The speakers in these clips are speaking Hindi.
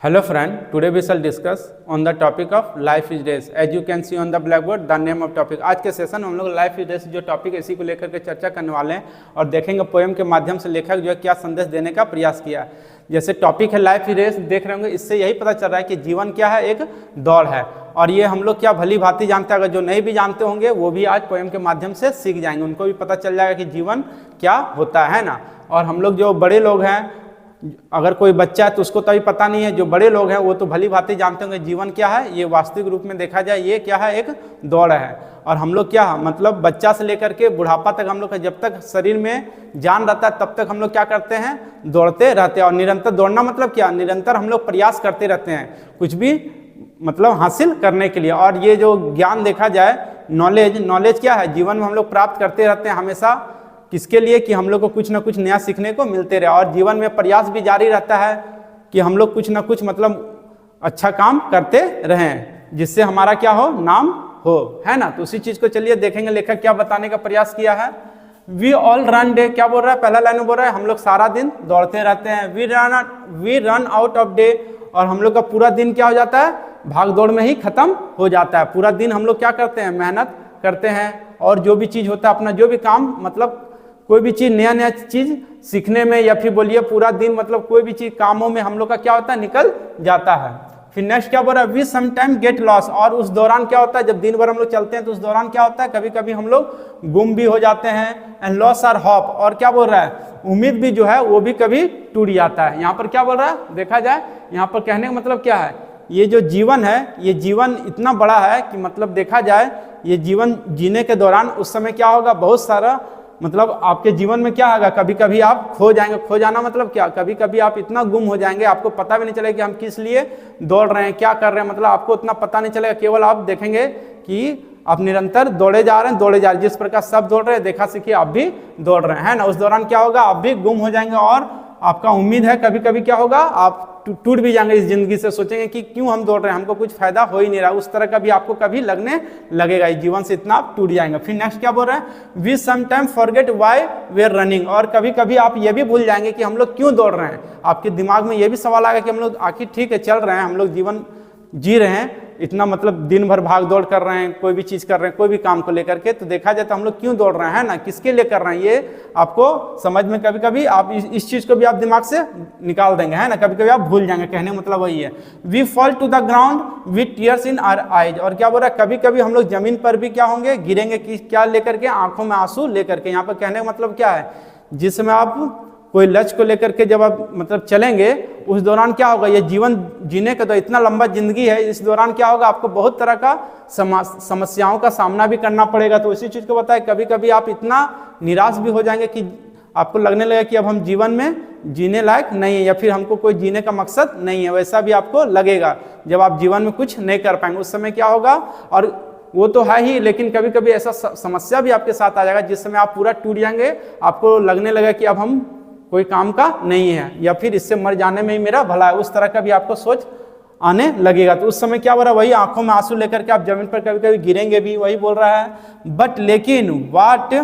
Hello friend, today we shall discuss on the topic of life is race. As you can see on the blackboard, the name of topic. आज के सेशन में हम लोग लाइफ इज रेस जो टॉपिक है इसी को लेकर के चर्चा करने वाले हैं और देखेंगे पोएम के माध्यम से लेखक जो है क्या संदेश देने का प्रयास किया। जैसे टॉपिक है लाइफ इज रेस, देख रहे होंगे, इससे यही पता चल रहा है कि जीवन क्या है, एक दौड़ है। और ये हम लोग क्या भली भांति जानते हैं, अगर जो नहीं भी जानते होंगे वो भी आज पोएम के माध्यम से सीख जाएंगे, उनको भी पता चल जाएगा कि जीवन क्या होता है ना। और हम लोग जो बड़े लोग हैं, अगर कोई बच्चा है तो उसको तो अभी पता नहीं है, जो बड़े लोग हैं वो तो भली भांति जानते होंगे जीवन क्या है। ये वास्तविक रूप में देखा जाए ये क्या है, एक दौड़ है। और हम लोग क्या मतलब बच्चा से लेकर के बुढ़ापा तक हम लोग का जब तक शरीर में जान रहता है तब तक हम लोग क्या करते हैं, दौड़ते रहते हैं। और निरंतर दौड़ना मतलब क्या, निरंतर हम लोग प्रयास करते रहते हैं कुछ भी मतलब हासिल करने के लिए। और ये जो ज्ञान देखा जाए, नॉलेज क्या है, जीवन में हम लोग प्राप्त करते रहते हैं हमेशा। किसके लिए, कि हम लोग को कुछ ना कुछ नया सीखने को मिलते रहे। और जीवन में प्रयास भी जारी रहता है कि हम लोग कुछ ना कुछ मतलब अच्छा काम करते रहें जिससे हमारा क्या हो, नाम हो, है ना। तो उसी चीज को चलिए देखेंगे लेखक क्या बताने का प्रयास किया है। वी ऑल रन डे, क्या बोल रहा है, पहला लाइन में बोल रहा है हम लोग सारा दिन दौड़ते रहते हैं। We run out of day, और हम लोग का पूरा दिन क्या हो जाता है, भाग दौड़ में ही खत्म हो जाता है। पूरा दिन हम लोग क्या करते हैं, मेहनत करते हैं। और जो भी चीज होता है अपना जो भी काम, मतलब कोई भी चीज नया चीज सीखने में, या फिर बोलिए पूरा दिन मतलब कोई भी चीज कामों में हम लोग का क्या होता है, निकल जाता है। फिर नेक्स्ट क्या बोल रहा है, वी समटाइम गेट लॉस, और उस दौरान क्या होता है, जब दिन भर हम लोग चलते हैं तो उस दौरान क्या होता है, कभी कभी हम लोग गुम भी हो जाते हैं। एंड लॉस आर होप, और क्या बोल रहा है, उम्मीद भी जो है वो भी कभी टूट जाता है। यहाँ पर क्या बोल रहा है, देखा जाए यहाँ पर कहने का मतलब क्या है, ये जो जीवन है ये जीवन इतना बड़ा है कि मतलब देखा जाए ये जीवन जीने के दौरान उस समय क्या होगा, बहुत सारा मतलब आपके जीवन में क्या होगा, कभी कभी आप खो जाएंगे। खो जाना मतलब क्या, कभी कभी आप इतना गुम हो जाएंगे आपको पता भी नहीं चलेगा कि हम किस लिए दौड़ रहे हैं, क्या कर रहे हैं, मतलब आपको उतना पता नहीं चलेगा। केवल आप देखेंगे कि आप निरंतर दौड़े जा रहे हैं, जिस प्रकार सब दौड़ रहे हैं देखा सीखिए आप भी दौड़ रहे हैं, है ना। उस दौरान क्या होगा, आप भी गुम हो जाएंगे और आपका उम्मीद है कभी कभी क्या होगा, आप टूट भी जाएंगे इस जिंदगी से, सोचेंगे कि क्यों हम दौड़ रहे हैं, हमको कुछ फायदा हो ही नहीं रहा। उस तरह का भी आपको कभी लगने लगेगा, इस जीवन से इतना आप टूट जाएंगे। फिर नेक्स्ट क्या बोल रहे हैं, we sometime forget why we are running, और कभी कभी आप ये भी भूल जाएंगे कि हम लोग क्यों दौड़ रहे हैं। आपके दिमाग में ये भी सवाल आएगा कि हम लोग आखिर ठीक है चल रहे हैं, हम लोग जीवन जी रहे हैं, इतना मतलब दिन भर भाग दौड़ कर रहे हैं, कोई भी चीज कर रहे हैं, कोई भी काम को लेकर के, तो देखा जाए तो हम लोग क्यों दौड़ रहे हैं ना, किसके लिए कर रहे हैं, ये आपको समझ में कभी कभी आप इस चीज को भी आप दिमाग से निकाल देंगे, है ना। कभी कभी आप भूल जाएंगे, कहने का मतलब वही है। We fall to the ground with tears in our eyes, और क्या बोल रहा है, कभी कभी हम लोग जमीन पर भी क्या होंगे, गिरेंगे, कि क्या लेकर के, आंखों में आंसू लेकर के। यहाँ पर कहने का मतलब क्या है, जिसमें आप कोई लक्ष्य को लेकर के जब आप मतलब चलेंगे उस दौरान क्या होगा, ये जीवन जीने का तो इतना लंबा जिंदगी है, इस दौरान क्या होगा, आपको बहुत तरह का समस्याओं का सामना भी करना पड़ेगा। तो इसी चीज को बताए, कभी कभी आप इतना निराश भी हो जाएंगे कि आपको लगने लगेगा कि अब हम जीवन में जीने लायक नहीं है, या फिर हमको कोई जीने का मकसद नहीं है। वैसा भी आपको लगेगा जब आप जीवन में कुछ नहीं कर पाएंगे, उस समय क्या होगा, और वो तो है ही, लेकिन कभी कभी ऐसा समस्या भी आपके साथ आ जाएगा जिस समय आप पूरा टूट जाएंगे, आपको लगने लगेगा कि अब हम कोई काम का नहीं है, या फिर इससे मर जाने में ही मेरा भला है, उस तरह का भी आपको सोच आने लगेगा। तो उस समय क्या हो रहा है, वही आंखों में आंसू लेकर के आप जमीन पर कभी कभी गिरेंगे भी, वही बोल रहा है। बट लेकिन व्हाट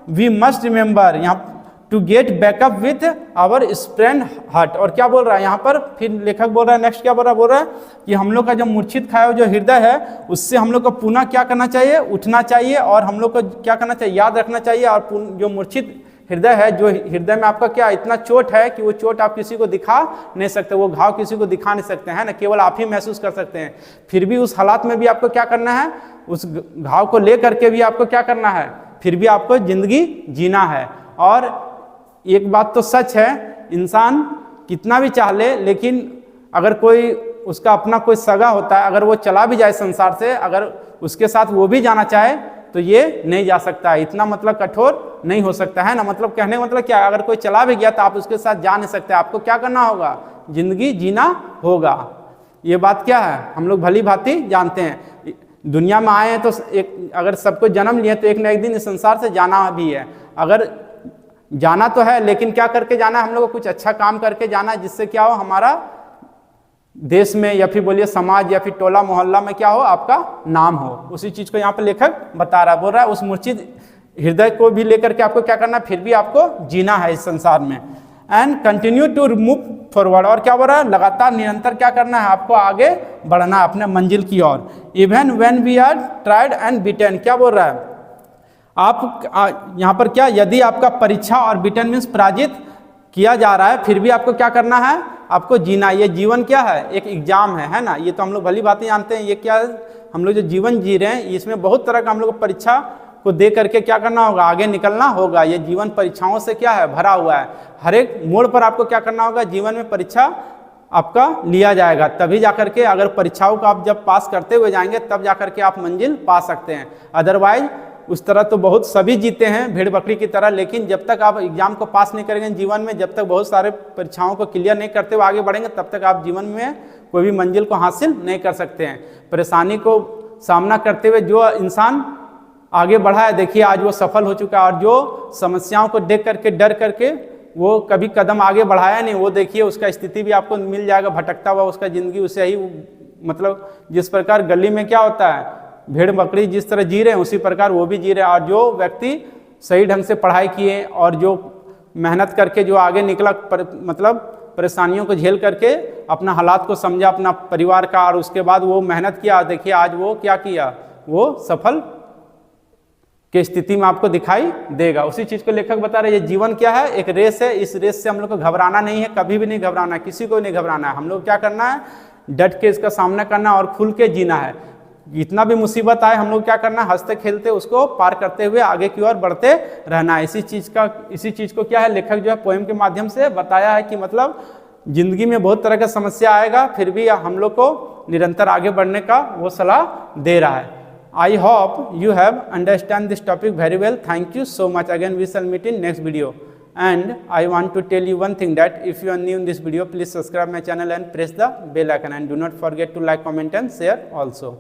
वी मस्ट रिमेंबर, यहाँ to get back up with our sprain heart, और क्या बोल रहा है यहाँ पर, फिर लेखक बोल रहा है, नेक्स्ट क्या बोल रहा है कि हम लोग का जो मूर्छित खाया जो हृदय है उससे हम लोग को पुनः क्या करना चाहिए, उठना चाहिए, और हम लोग को क्या करना चाहिए, याद रखना चाहिए। और जो मूर्छित हृदय है, जो हृदय में आपका क्या इतना चोट है कि वो चोट आप किसी को दिखा नहीं सकते, वो घाव किसी को दिखा नहीं सकते हैं ना, केवल आप ही महसूस कर सकते हैं। फिर भी उस हालात में भी आपको क्या करना है, उस घाव को ले करके भी आपको क्या करना है, फिर भी आपको जिंदगी जीना है। और एक बात तो सच है, इंसान कितना भी चाह ले, लेकिन अगर कोई उसका अपना कोई सगा होता है, अगर वो चला भी जाए संसार से, अगर उसके साथ वो भी जाना चाहे तो ये नहीं जा सकता है, इतना मतलब कठोर नहीं हो सकता है ना। मतलब कहने का मतलब क्या, अगर कोई चला भी गया तो आप उसके साथ जा नहीं सकते, आपको क्या करना होगा, जिंदगी जीना होगा। ये बात क्या है, हम लोग भली भांति जानते हैं। दुनिया में आए हैं तो एक अगर सबको जन्म लिए तो एक न एक दिन इस संसार से जाना भी है। अगर जाना तो है, लेकिन क्या करके जाना है, हम लोग को कुछ अच्छा काम करके जाना है, जिससे क्या हो, हमारा देश में या फिर बोलिए समाज या फिर टोला मोहल्ला में क्या हो, आपका नाम हो। उसी चीज को यहाँ पे लेखक बता रहा है, बोल रहा है उस मूर्छित हृदय को भी लेकर के आपको क्या करना है, फिर भी आपको जीना है इस संसार में। And continue to move forward. और क्या बोल रहा है, लगातार निरंतर क्या करना है, आपको आगे बढ़ना है अपने मंजिल की ओर। Even when we are tried and beaten, क्या बोल रहा है, आप यहाँ पर क्या, यदि आपका परीक्षा और बीटन मीन्स पराजित किया जा रहा है, फिर भी आपको क्या करना है, आपको जीना। ये जीवन क्या है, एक एग्जाम है ना। ये तो हम लोग भली बातें जानते हैं। ये क्या है, हम लोग जो जीवन जी रहे हैं इसमें बहुत तरह का हम लोग परीक्षा को दे करके क्या करना होगा, आगे निकलना होगा। ये जीवन परीक्षाओं से क्या है, भरा हुआ है। हर एक मोड़ पर आपको क्या करना होगा, जीवन में परीक्षा आपका लिया जाएगा। तभी जाकर के, अगर परीक्षाओं को आप जब पास करते हुए जाएंगे तब जाकर के आप मंजिल पा सकते हैं। अदरवाइज उस तरह तो बहुत सभी जीते हैं भेड़ बकरी की तरह, लेकिन जब तक आप एग्जाम को पास नहीं करेंगे जीवन में, जब तक बहुत सारे परीक्षाओं को क्लियर नहीं करते हुए आगे बढ़ेंगे, तब तक आप जीवन में कोई भी मंजिल को हासिल नहीं कर सकते हैं। परेशानी को सामना करते हुए जो इंसान आगे बढ़ा है, देखिए आज वो सफल हो चुका है। और जो समस्याओं को देख करके डर करके वो कभी कदम आगे बढ़ाया नहीं, वो देखिए उसका स्थिति भी आपको मिल जाएगा भटकता हुआ, उसका जिंदगी उसे ही, मतलब जिस प्रकार गली में क्या होता है, भेड़ बकरी जिस तरह जी रहे हैं उसी प्रकार वो भी जी रहे हैं। और जो व्यक्ति सही ढंग से पढ़ाई किए और जो मेहनत करके जो आगे निकला, मतलब परेशानियों को झेल करके अपना हालात को समझा अपना परिवार का, और उसके बाद वो मेहनत किया, देखिए आज वो क्या किया, वो सफल की स्थिति में आपको दिखाई देगा। उसी चीज को लेखक बता रहे हैं, ये जीवन क्या है, एक रेस है। इस रेस से हम लोग को घबराना नहीं है, कभी भी नहीं घबराना है, किसी को नहीं घबराना है। हम लोग क्या करना है, डट के इसका सामना करना और खुल के जीना है। जितना भी मुसीबत आए हम लोग क्या करना है, हंसते खेलते उसको पार करते हुए आगे की ओर बढ़ते रहना है। इसी चीज को क्या है, लेखक जो है पोएम के माध्यम से बताया है कि मतलब जिंदगी में बहुत तरह का समस्या आएगा, फिर भी हम लोग को निरंतर आगे बढ़ने का वो सलाह दे रहा है। I hope you have understand this topic very well. Thank you so much. Again we shall meet in next video. And I want to tell you one thing, that if you are new in this video, please subscribe my channel and press the bell icon, and do not forget to like, comment and share also.